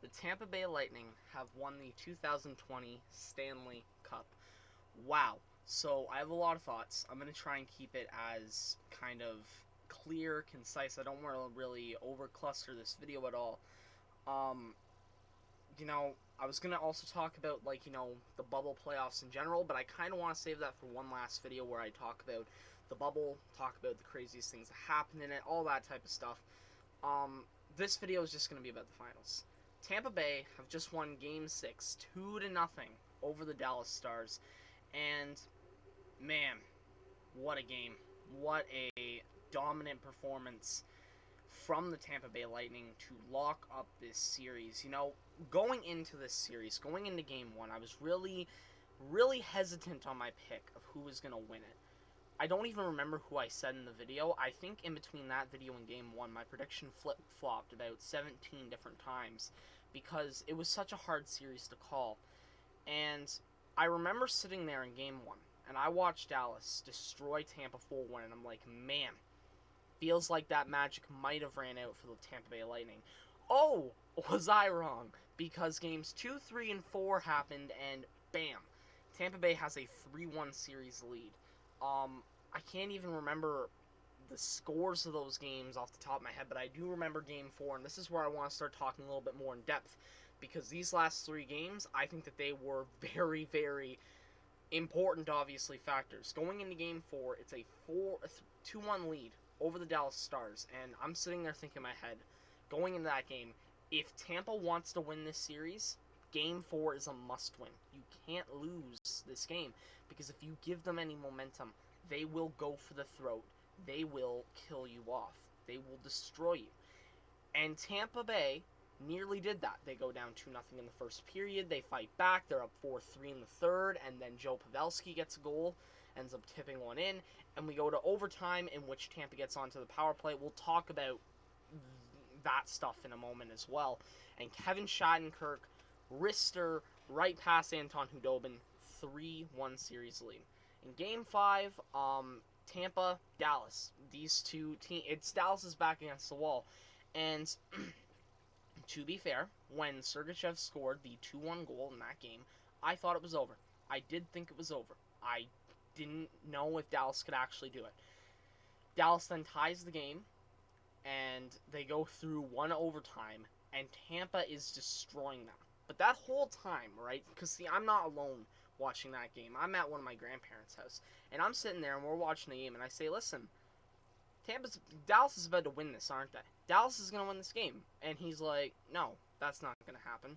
The Tampa Bay Lightning have won the 2020 Stanley Cup. Wow. So I have a lot of thoughts. I'm going to try and keep it as kind of clear, concise. I don't want to really overcluster this video at all. Um, I was going to also talk about, the bubble playoffs in general, but I kind of want to save that for one last video where I talk about the bubble, talk about the craziest things that happened in it, all that type of stuff. This video is just going to be about the finals. Tampa Bay have just won Game 6, 2-0 over the Dallas Stars, and man, what a game. What a dominant performance from the Tampa Bay Lightning to lock up this series. Going into this series, going into Game 1, I was really hesitant on my pick of who was going to win it. I don't even remember who I said in the video. I think in between that video and Game 1, my prediction flip-flopped about 17 different times because it was such a hard series to call. And I remember sitting there in Game 1, and I watched Dallas destroy Tampa 4-1, and I'm like, man, feels like that magic might have ran out for the Tampa Bay Lightning. Oh, was I wrong? Because Games 2, 3, and 4 happened, and bam, Tampa Bay has a 3-1 series lead. I can't even remember the scores of those games off the top of my head, but I do remember Game 4, and this is where I want to start talking a little bit more in depth, because these last 3 games, I think that they were very, very important, obviously, factors. Going into Game 4, it's a 2-1 lead over the Dallas Stars, and I'm sitting there thinking in my head, going into that game, if Tampa wants to win this series, Game 4 is a must-win. You can't lose this game, because if you give them any momentum, they will go for the throat. They will kill you off. They will destroy you. And Tampa Bay nearly did that. They go down 2-0 in the first period. They fight back. They're up 4-3 in the third, and then Joe Pavelski gets a goal, ends up tipping one in, and we go to overtime, in which Tampa gets onto the power play. We'll talk about that stuff in a moment as well. And Kevin Shattenkirk, wrister right past Anton Khudobin, 3-1 series lead. In Game 5, Tampa, Dallas. These two teams, it's Dallas's back against the wall. And to be fair, when Sergachev scored the 2-1 goal in that game, I thought it was over. I did think it was over. I didn't know if Dallas could actually do it. Dallas then ties the game, and they go through one overtime, and Tampa is destroying them. But that whole time, right, because see, I'm not alone watching that game. I'm at one of my grandparents' house, and I'm sitting there, and we're watching the game, and I say, listen, Dallas is about to win this, aren't they? Dallas is going to win this game. And he's like, no, that's not going to happen.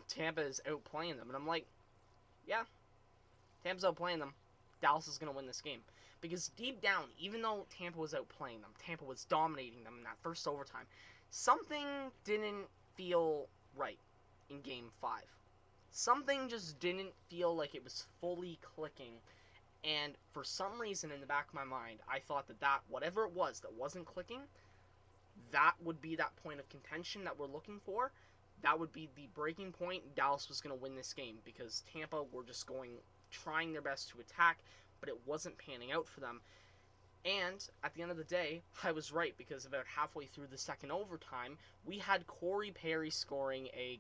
Tampa is outplaying them. And I'm like, yeah, Tampa's outplaying them. Dallas is going to win this game. Because deep down, even though Tampa was outplaying them, Tampa was dominating them in that first overtime, something didn't feel right in Game 5. Something just didn't feel like it was fully clicking. And for some reason in the back of my mind, I thought that whatever it was that wasn't clicking, that would be that point of contention that we're looking for. That would be the breaking point. Dallas was going to win this game because Tampa were just trying their best to attack, but it wasn't panning out for them. And at the end of the day, I was right, because about halfway through the second overtime, we had Corey Perry scoring a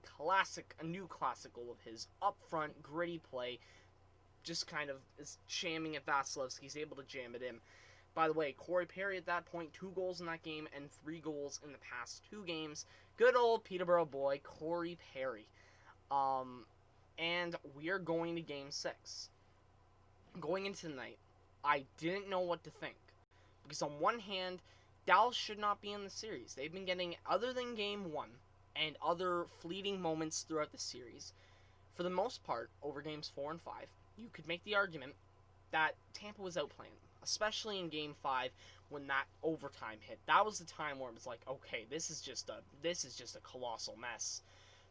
new classic goal of his, up front, gritty play, just kind of is jamming at Vasilevskiy. He's able to jam it in. By the way, Corey Perry at that point, 2 goals in that game and 3 goals in the past 2 games. Good old Peterborough boy, Corey Perry. And we are going to Game 6. Going into the night, I didn't know what to think. Because on one hand, Dallas should not be in the series. They've been getting, other than Game 1 and other fleeting moments throughout the series, for the most part, over Games 4 and 5, you could make the argument that Tampa was outplaying them, especially in Game 5 when that overtime hit. That was the time where it was like, okay, this is just a colossal mess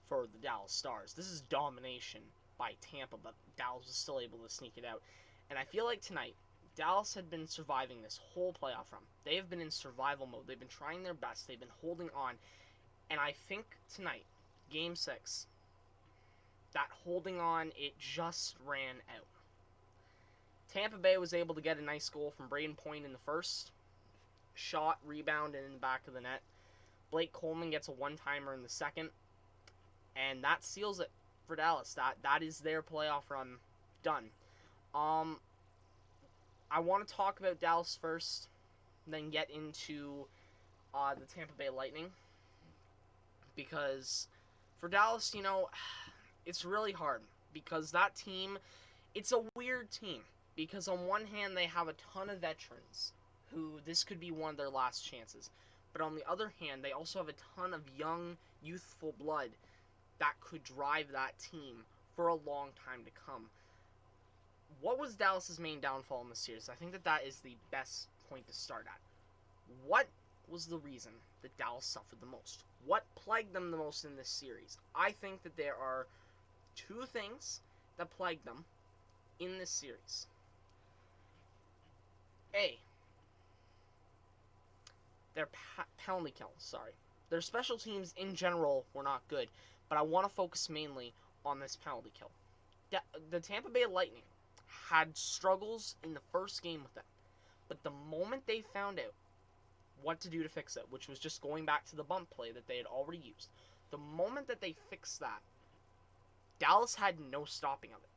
for the Dallas Stars. This is domination by Tampa, but Dallas was still able to sneak it out. And I feel like tonight, Dallas had been surviving this whole playoff run. They have been in survival mode. They've been trying their best. They've been holding on. And I think tonight, Game 6, that holding on, it just ran out. Tampa Bay was able to get a nice goal from Braden Point in the first. Shot, rebound, and in the back of the net. Blake Coleman gets a one-timer in the second. and that seals it for Dallas. That is their playoff run done. I want to talk about Dallas first, then get into the Tampa Bay Lightning, because for Dallas, it's really hard because that team, it's a weird team because on one hand they have a ton of veterans who this could be one of their last chances, but on the other hand they also have a ton of young, youthful blood that could drive that team for a long time to come. What was Dallas's main downfall in the series? I think that is the best point to start at. What was the reason that Dallas suffered the most? What plagued them the most in this series? I think that there are two things that plagued them in this series. A, their penalty kill, Their special teams in general were not good, but I want to focus mainly on this penalty kill. The Tampa Bay Lightning had struggles in the first game with them, but the moment they found out what to do to fix it, which was just going back to the bump play that they had already used, the moment that they fixed that, Dallas had no stopping of it.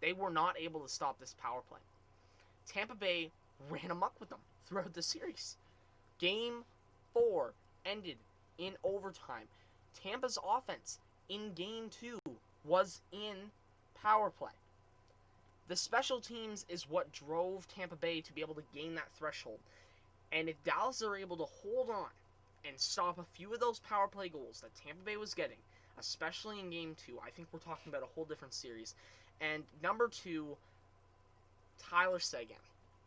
They were not able to stop this power play. Tampa Bay ran amok with them throughout the series. Game 4 ended in overtime. Tampa's offense in Game 2 was in power play. The special teams is what drove Tampa Bay to be able to gain that threshold. And if Dallas are able to hold on and stop a few of those power play goals that Tampa Bay was getting, especially in Game 2, I think we're talking about a whole different series. And number 2, Tyler Seguin.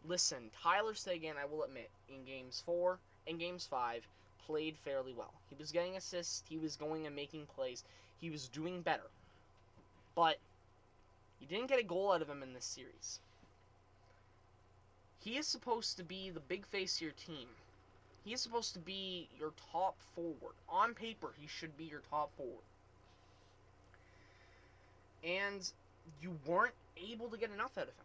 Listen, Tyler Seguin, I will admit, in Games 4 and Games 5, played fairly well. He was getting assists, he was going and making plays, he was doing better. But you didn't get a goal out of him in this series. He is supposed to be the big face of your team. He is supposed to be your top forward. On paper, he should be your top forward. And you weren't able to get enough out of him.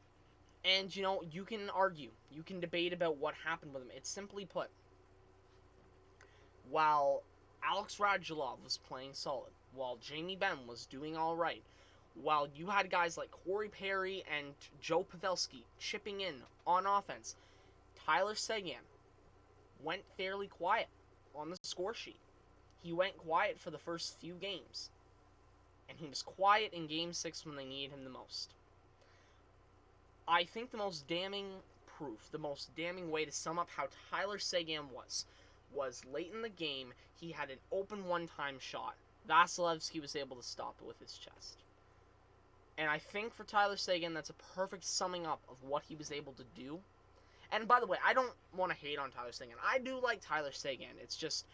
And, you can argue. You can debate about what happened with him. It's simply put, while Alex Radulov was playing solid, while Jamie Benn was doing all right, while you had guys like Corey Perry and Joe Pavelski chipping in on offense, Tyler Seguin went fairly quiet on the score sheet. He went quiet for the first few games. And he was quiet in Game 6 when they needed him the most. I think the most damning proof, the most damning way to sum up how Tyler Seguin was late in the game, he had an open one-time shot. Vasilevskiy was able to stop it with his chest. And I think for Tyler Seguin, that's a perfect summing up of what he was able to do. And by the way, I don't want to hate on Tyler Seguin. I do like Tyler Seguin. It's just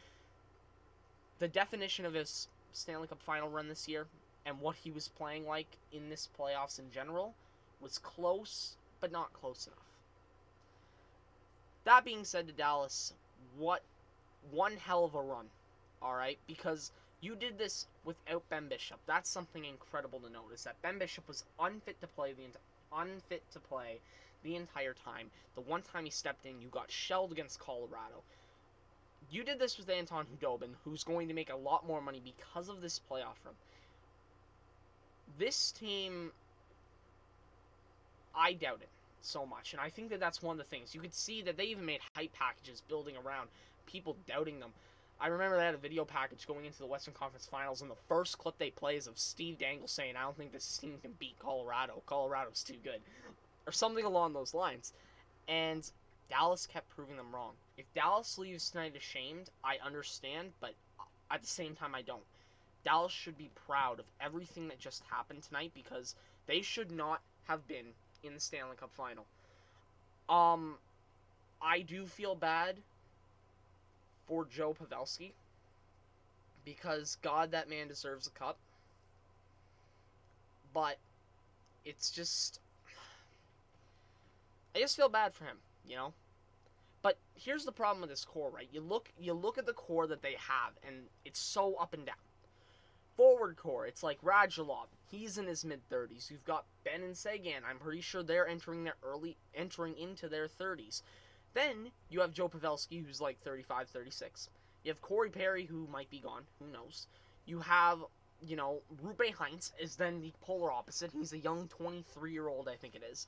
the definition of his Stanley Cup final run this year and what he was playing like in this playoffs in general was close, but not close enough. That being said, to Dallas, what one hell of a run, alright? Because you did this without Ben Bishop. That's something incredible to notice, that Ben Bishop was unfit to play the entire time. The one time he stepped in, you got shelled against Colorado. You did this with Anton Khudobin, who's going to make a lot more money because of this playoff run. This team, I doubt it so much, and I think that that's one of the things. You could see that they even made hype packages building around people doubting them. I remember they had a video package going into the Western Conference Finals, and the first clip they play is of Steve Dangle saying, "I don't think this team can beat Colorado. Colorado's too good." Or something along those lines. And Dallas kept proving them wrong. If Dallas leaves tonight ashamed, I understand, but at the same time, I don't. Dallas should be proud of everything that just happened tonight because they should not have been in the Stanley Cup final. I do feel bad for Joe Pavelski because, God, that man deserves a cup. But it's just, I just feel bad for him, But here's the problem with this core, right? You look at the core that they have, and it's so up and down. Forward core, it's like Radulov. He's in his mid-30s. You've got Ben and Seguin. I'm pretty sure they're entering into their 30s. Then you have Joe Pavelski, who's like 35, 36. You have Corey Perry, who might be gone. Who knows? You have Rupe Heinz is then the polar opposite. He's a young 23-year-old, I think it is.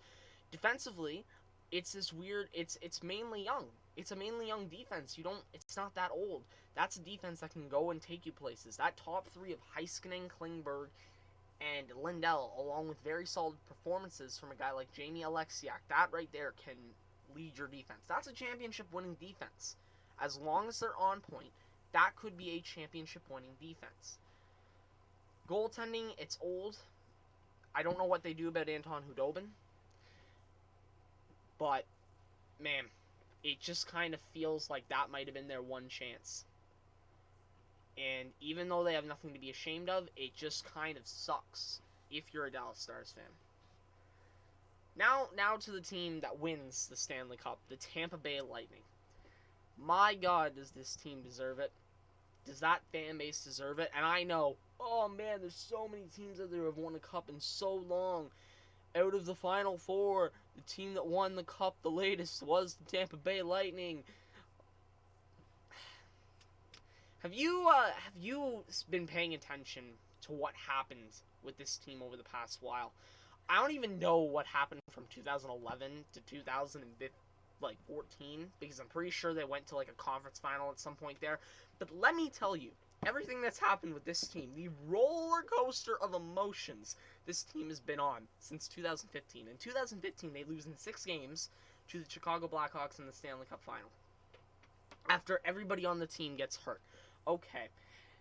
Defensively, it's this weird. It's mainly young. It's a mainly young defense. It's not that old. That's a defense that can go and take you places. That top three of Heiskanen, Klingberg, and Lindell, along with very solid performances from a guy like Jamie Alexiak, that right there can lead your defense. That's a championship-winning defense. As long as they're on point, that could be a championship-winning defense. Goaltending, it's old. I don't know what they do about Anton Khudobin. But, man, it just kind of feels like that might have been their one chance. And even though they have nothing to be ashamed of, it just kind of sucks if you're a Dallas Stars fan. Now to the team that wins the Stanley Cup, the Tampa Bay Lightning. My God, does this team deserve it? Does that fan base deserve it? And I know, oh man, there's so many teams out there who have won a cup in so long. Out of the Final Four, the team that won the cup the latest was the Tampa Bay Lightning. Have you been paying attention to what happened with this team over the past while? I don't even know what happened from 2011 to 2014, because I'm pretty sure they went to like a conference final at some point there. But let me tell you, everything that's happened with this team, the roller coaster of emotions this team has been on since 2015. In 2015, they lose in 6 games to the Chicago Blackhawks in the Stanley Cup final, after everybody on the team gets hurt. Okay,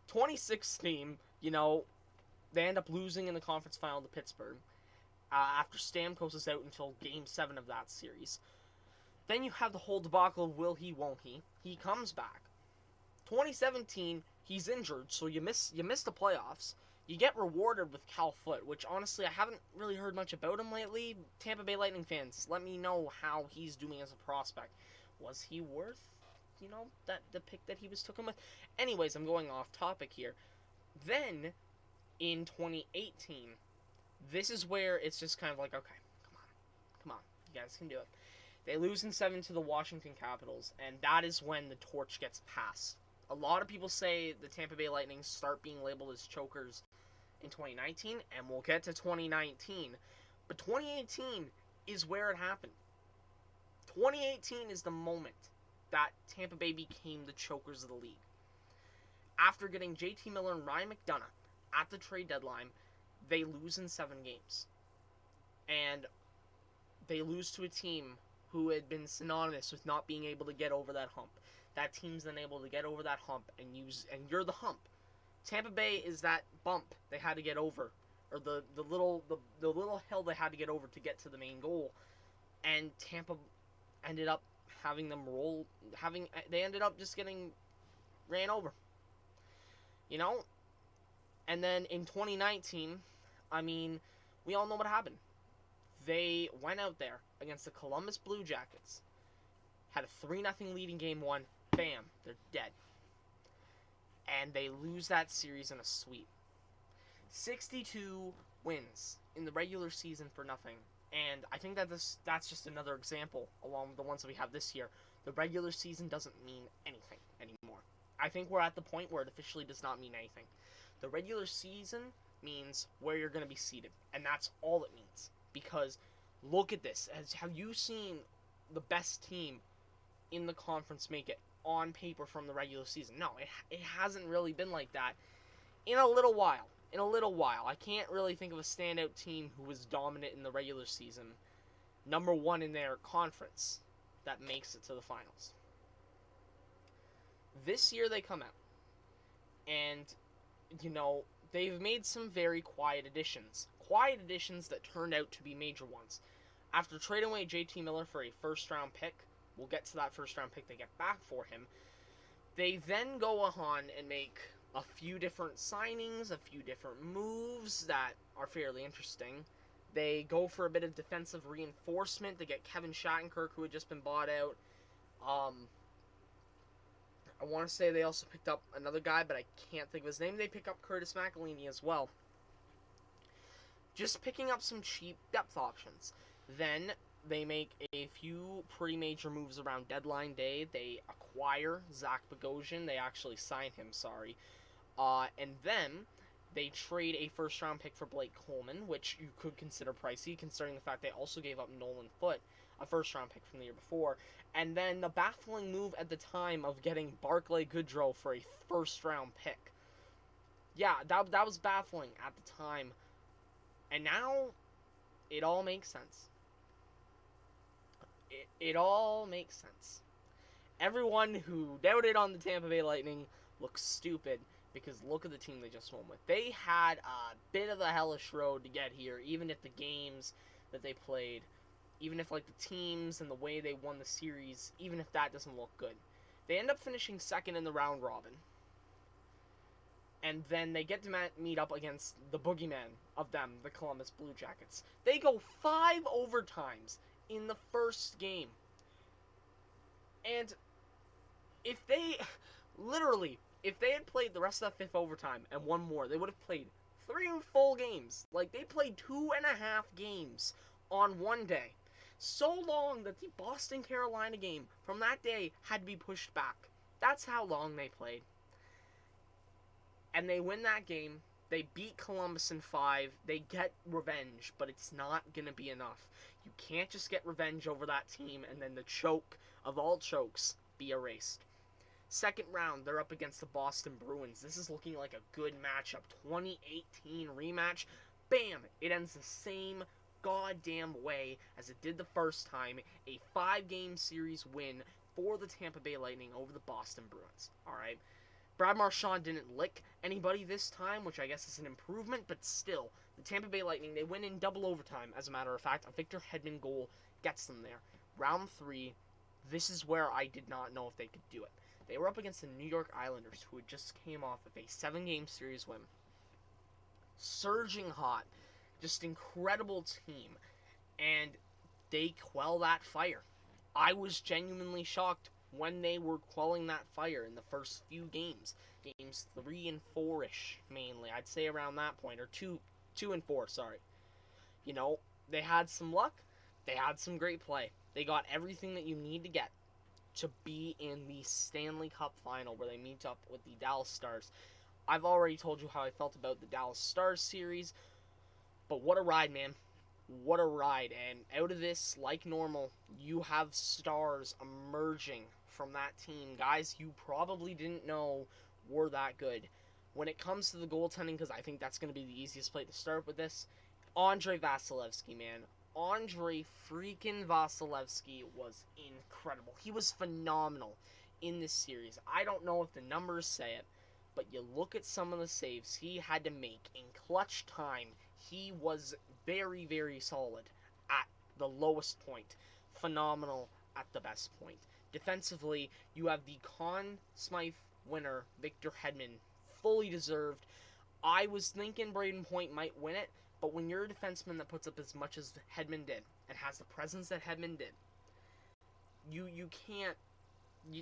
2016, they end up losing in the conference final to Pittsburgh after Stamkos is out until Game 7 of that series. Then you have the whole debacle of will he, won't he. He comes back. 2017, he's injured, so you miss the playoffs. You get rewarded with Cal Foote, which honestly I haven't really heard much about him lately. Tampa Bay Lightning fans, let me know how he's doing as a prospect. Was he worth, that the pick that he was taken with? Anyways, I'm going off topic here. Then, in 2018, this is where it's just kind of like, okay, come on, you guys can do it. They lose in 7 to the Washington Capitals, and that is when the torch gets passed. A lot of people say the Tampa Bay Lightning start being labeled as chokers in 2019, and we'll get to 2019. But 2018 is where it happened. 2018 is the moment that Tampa Bay became the chokers of the league. After getting JT Miller and Ryan McDonagh at the trade deadline, they lose in 7 games. And they lose to a team who had been synonymous with not being able to get over that hump. That team's then able to get over that hump and you're the hump. Tampa Bay is that bump they had to get over, or the little hill they had to get over to get to the main goal. And Tampa ended up having them they ended up just getting ran over. And then in 2019, we all know what happened. They went out there against the Columbus Blue Jackets, had a 3-0 lead in Game 1, bam, they're dead. And they lose that series in a sweep. 62 wins in the regular season for nothing. And I think that's just another example, along with the ones that we have this year. The regular season doesn't mean anything anymore. I think we're at the point where it officially does not mean anything. The regular season means where you're going to be seated, and that's all it means. Because look at this. Have you seen the best team in the conference make it on paper from the regular season? No, it hasn't really been like that in a little while. I can't really think of a standout team who was dominant in the regular season, number 1 in their conference, that makes it to the finals. This year they come out, and, they've made some very quiet additions. Quiet additions that turned out to be major ones. After trading away JT Miller for a first-round pick, we'll get to that first-round pick they get back for him, they then go on and make a few different signings, a few different moves that are fairly interesting. They go for a bit of defensive reinforcement to get Kevin Shattenkirk, who had just been bought out. I want to say they also picked up another guy, but I can't think of his name. They pick up Curtis McElhinney as well. Just picking up some cheap depth options. Then they make a few pretty major moves around deadline day. They acquire Zach Bogosian. They actually sign him, sorry. And then They trade a first-round pick for Blake Coleman, which you could consider pricey, considering the fact they also gave up Nolan Foote, a first-round pick from the year before. And then the baffling move at the time of getting Barclay Goodrow for a first-round pick. Yeah, that was baffling at the time. And now, it all makes sense. It all makes sense. Everyone who doubted on the Tampa Bay Lightning looks stupid, because look at the team they just won with. They had a bit of a hellish road to get here, even if the games that they played, even if like the teams and the way they won the series, even if that doesn't look good. They end up finishing second in the round robin. And then they get to meet up against the boogeyman of them, the Columbus Blue Jackets. They go 5 overtimes in the first game. And if they had played the rest of that 5th overtime and won more, they would have played 3 full games. Like, they played 2.5 games on one day. So long that the Boston-Carolina game from that day had to be pushed back. That's how long they played. And they win that game. They beat Columbus in 5. They get revenge, but it's not going to be enough. You can't just get revenge over that team and then the choke of all chokes be erased. Second round, they're up against the Boston Bruins. This is looking like a good matchup. 2018 rematch. Bam! It ends the same goddamn way as it did the first time. A 5-game series win for the Tampa Bay Lightning over the Boston Bruins. Alright? Brad Marchand didn't lick anybody this time, which I guess is an improvement, but still, the Tampa Bay Lightning, they win in double overtime, as a matter of fact. A Victor Hedman goal gets them there. Round 3, this is where I did not know if they could do it. They were up against the New York Islanders, who had just came off of a 7-game series win. Surging hot. Just incredible team. And they quell that fire. I was genuinely shocked when they were quelling that fire in the first few games. Games 3 and 4-ish, mainly. I'd say around that point. Or 2 and 4, sorry. You know, they had some luck. They had some great play. They got everything that you need to get to be in the Stanley Cup final where they meet up with the Dallas Stars. I've already told you how I felt about the Dallas Stars series, but what a ride, man. What a ride. And out of this, like normal, you have stars emerging from that team. Guys you probably didn't know were that good. When it comes to the goaltending, because I think that's going to be the easiest play to start with this, Andre Vasilevskiy, man. Andre freaking Vasilevskiy was incredible. He was phenomenal in this series. I don't know if the numbers say it, but you look at some of the saves he had to make in clutch time. He was very, very solid at the lowest point. Phenomenal at the best point. Defensively, you have the Conn Smythe winner, Victor Hedman, fully deserved. I was thinking Braden Point might win it, but when you're a defenseman that puts up as much as Hedman did, and has the presence that Hedman did, you can't,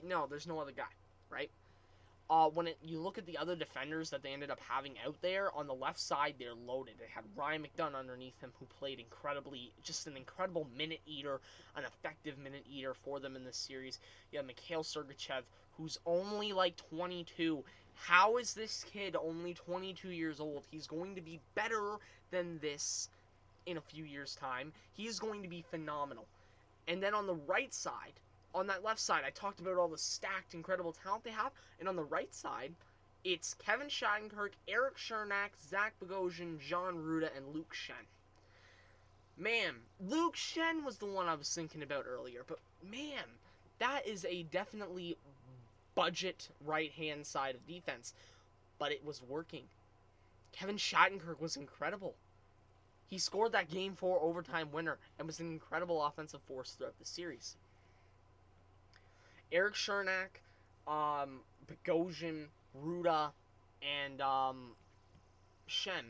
no, there's no other guy, right? You look at the other defenders that they ended up having out there, on the left side, they're loaded. They had Ryan McDonough underneath him, who played just an incredible minute eater, an effective minute eater for them in this series. You have Mikhail Sergachev, who's only like 22. How is this kid only 22 years old? He's going to be better than this in a few years' time. He's going to be phenomenal. And then on the right side, on that left side, I talked about all the stacked, incredible talent they have. And on the right side, it's Kevin Shattenkirk, Eric Chernak, Zach Bogosian, John Ruda, and Luke Schenn. Man, Luke Schenn was the one I was thinking about earlier. But man, that is a definitely budget right-hand side of defense. But it was working. Kevin Shattenkirk was incredible. He scored that Game 4 overtime winner and was an incredible offensive force throughout the series. Eric Chernak, Bogosian, Ruda, and Schenn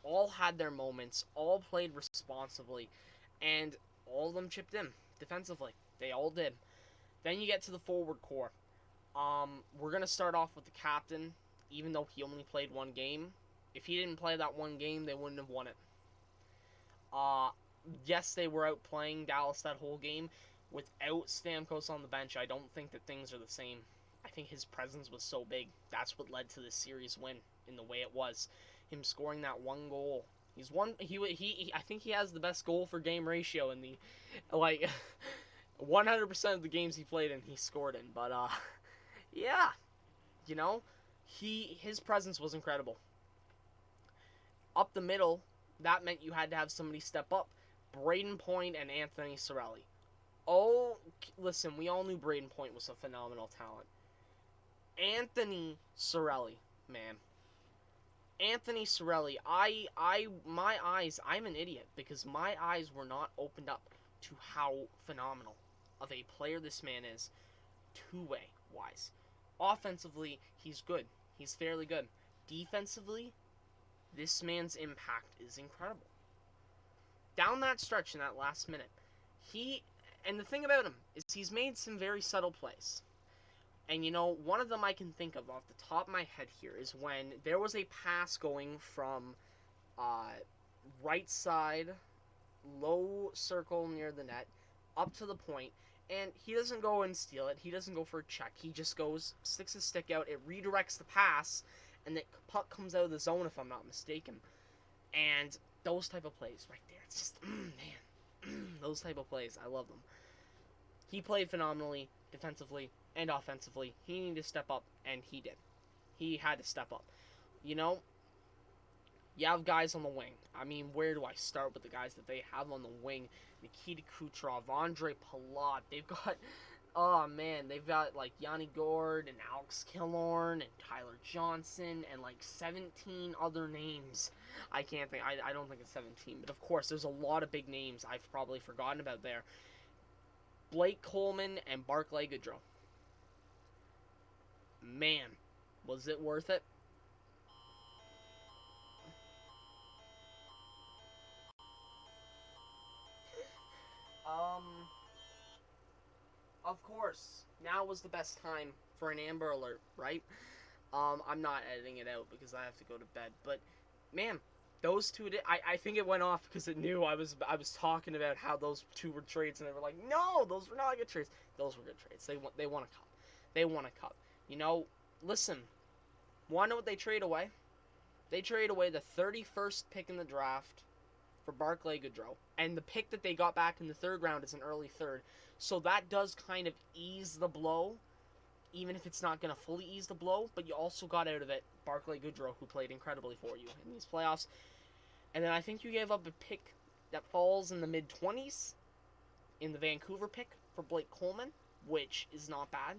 all had their moments, all played responsibly, and all of them chipped in defensively. They all did. Then you get to the forward core. We're going to start off with the captain, even though he only played one game. If he didn't play that one game, they wouldn't have won it. Yes, they were out playing Dallas that whole game. Without Stamkos on the bench, I don't think that things are the same. I think his presence was so big. That's what led to the series win in the way it was. him scoring that one goal. I think he has the best goal for game ratio in the, like, 100% of the games he played in, he scored in. But yeah, you know, his presence was incredible. Up the middle, that meant you had to have somebody step up. Braden Point and Anthony Cirelli. Oh, listen, we all knew Braden Point was a phenomenal talent. Anthony Cirelli, man. Anthony Cirelli, my eyes, I'm an idiot because my eyes were not opened up to how phenomenal of a player this man is, two-way wise. Offensively, he's good. He's fairly good. Defensively, this man's impact is incredible. Down that stretch in that last minute, and the thing about him is he's made some very subtle plays. And, one of them I can think of off the top of my head here is when there was a pass going from right side, low circle near the net, up to the point, and he doesn't go and steal it. He doesn't go for a check. He just goes, sticks his stick out, it redirects the pass, and the puck comes out of the zone, if I'm not mistaken. And those type of plays right there, it's just, man, those type of plays, I love them. He played phenomenally, defensively, and offensively. He needed to step up, and he did. He had to step up. You have guys on the wing. I mean, where do I start with the guys that they have on the wing? Nikita Kucherov, Andre Palat. They've got, they've got, like, Yanni Gourde and Alex Killorn and Tyler Johnson and, like, 17 other names. I can't think. I don't think it's 17. But, of course, there's a lot of big names I've probably forgotten about there. Blake Coleman and Barclay Goodrow. Man, was it worth it? Of course, now was the best time for an Amber Alert, right? I'm not editing it out because I have to go to bed, but man, those two I think it went off because it knew I was talking about how those two were trades, and they were like, no, those were not good trades. Those were good trades. They won a cup. They won a cup. Listen, want to know what they trade away? They trade away the 31st pick in the draft for Barclay Goodrow, and the pick that they got back in the third round is an early third. So that does kind of ease the blow, even if it's not going to fully ease the blow, but you also got out of it Barclay Goodrow, who played incredibly for you in these playoffs. And then I think you gave up a pick that falls in the mid-20s in the Vancouver pick for Blake Coleman, which is not bad.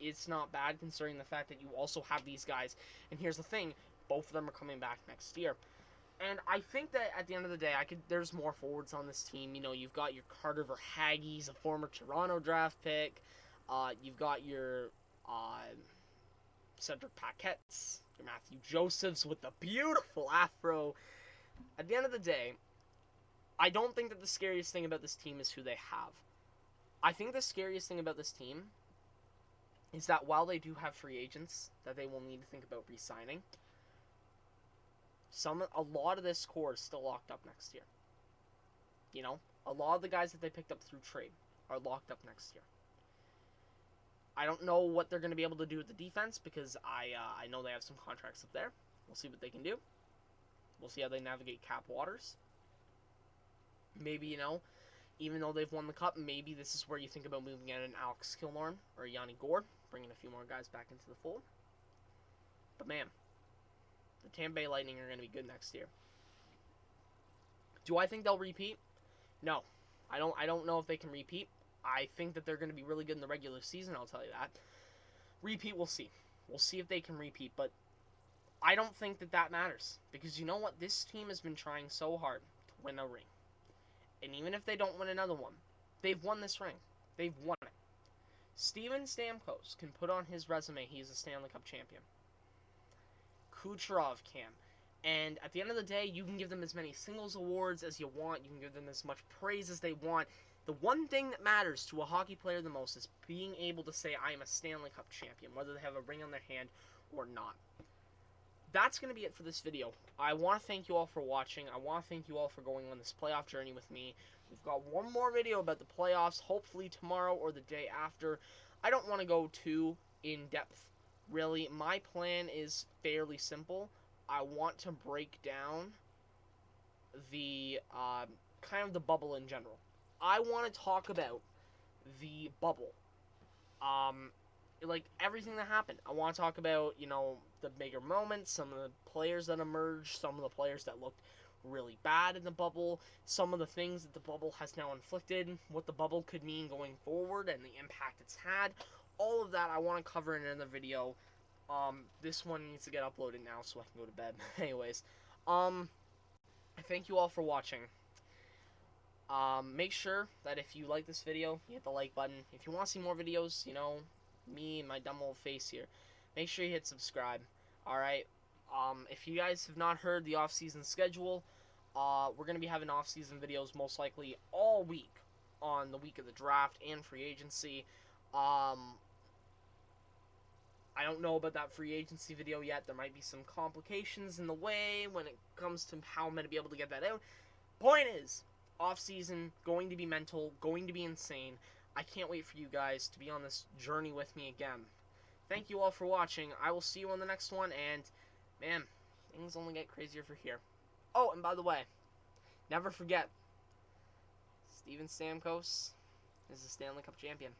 It's not bad considering the fact that you also have these guys. And here's the thing, both of them are coming back next year. And I think that at the end of the day, there's more forwards on this team. You've got your Carter Verhaeghe's, a former Toronto draft pick. You've got your Cedric Paquette's, your Matthew Josephs with the beautiful afro. At the end of the day, I don't think that the scariest thing about this team is who they have. I think the scariest thing about this team is that while they do have free agents that they will need to think about re-signing, a lot of this core is still locked up next year. A lot of the guys that they picked up through trade are locked up next year. I don't know what they're going to be able to do with the defense because I know they have some contracts up there. We'll see what they can do. We'll see how they navigate cap waters. Maybe, even though they've won the cup, maybe this is where you think about moving in an Alex Killorn or Yanni Gourde, bringing a few more guys back into the fold. But man, the Tampa Bay Lightning are going to be good next year. Do I think they'll repeat? No. I don't know if they can repeat. I think that they're going to be really good in the regular season, I'll tell you that. Repeat, we'll see. We'll see if they can repeat, but I don't think that matters. Because you know what? This team has been trying so hard to win a ring. And even if they don't win another one, they've won this ring. They've won it. Steven Stamkos can put on his resume he's a Stanley Cup champion. Kucherov can. And at the end of the day, you can give them as many singles awards as you want. You can give them as much praise as they want. The one thing that matters to a hockey player the most is being able to say, I am a Stanley Cup champion, whether they have a ring on their hand or not. That's going to be it for this video. I want to thank you all for watching. I want to thank you all for going on this playoff journey with me. We've got one more video about the playoffs, hopefully tomorrow or the day after. I don't want to go too in-depth, really. My plan is fairly simple. I want to break down the kind of the bubble in general. I want to talk about the bubble. Like everything that happened. I want to talk about, the bigger moments, some of the players that emerged, some of the players that looked really bad in the bubble, some of the things that the bubble has now inflicted, what the bubble could mean going forward, and the impact it's had. All of that I want to cover in another video. This one needs to get uploaded now so I can go to bed. Anyways, thank you all for watching. Make sure that if you like this video, you hit the like button. If you want to see more videos, me and my dumb old face here, make sure you hit subscribe. Alright? If you guys have not heard the off-season schedule, we're going to be having off-season videos most likely all week on the week of the draft and free agency. I don't know about that free agency video yet. There might be some complications in the way when it comes to how I'm going to be able to get that out. Point is, off-season, going to be mental, going to be insane. I can't wait for you guys to be on this journey with me again. Thank you all for watching. I will see you on the next one, and, man, things only get crazier for here. Oh, and by the way, never forget, Steven Stamkos is the Stanley Cup champion.